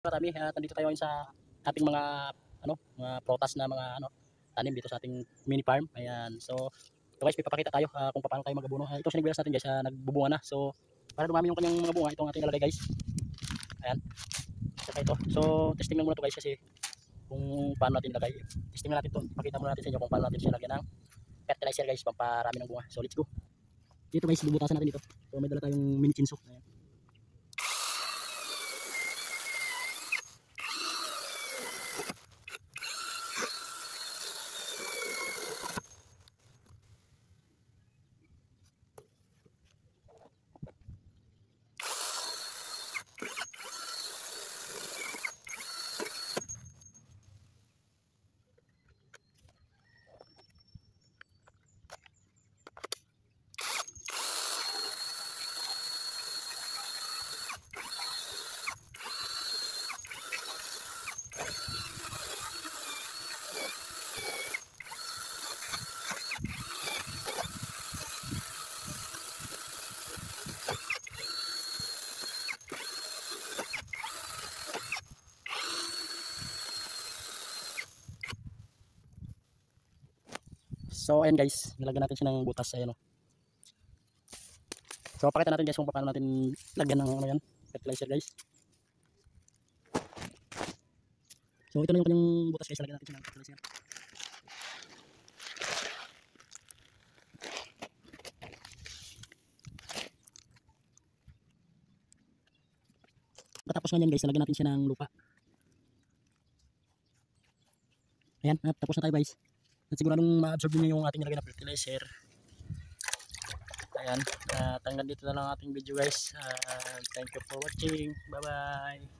Marami at nandito tayo ngayon sa ating mga mga prutas na mga tanim dito sa ating mini farm. Ayan. So, ito guys, ipapakita tayo kung paano tayo mag-abono. Ito sinigwilas natin guys, nagbubunga na. So, para dumami yung kanyang mga bunga, itong ating nalagay guys. Ayan. Saka ito. So, testing lang muna to guys kasi kung paano natin ilagay. Testing na natin to. Pakita muna natin sa inyo kung paano natin siya lagyan ng fertilizer guys, pamparami ng bunga. So, let's go. Dito guys, bubutasan natin dito. So, may dala tayong mini chinso. Ayan. So ayan guys, nilagyan natin siya ng butas. Ayan o. So pakita natin guys kung paano natin lagyan ng yan, fertilizer guys. So ito na yung kanyang butas guys, lagyan natin siya ng fertilizer. Tapos ganyan guys, lagyan natin siya ng lupa. Ayan, tapos na tayo guys. At siguradong ma-absorb niyo yung ating nilagay na fertilizer. Ayan, hanggang dito na lang ating video guys. Thank you for watching. Bye bye.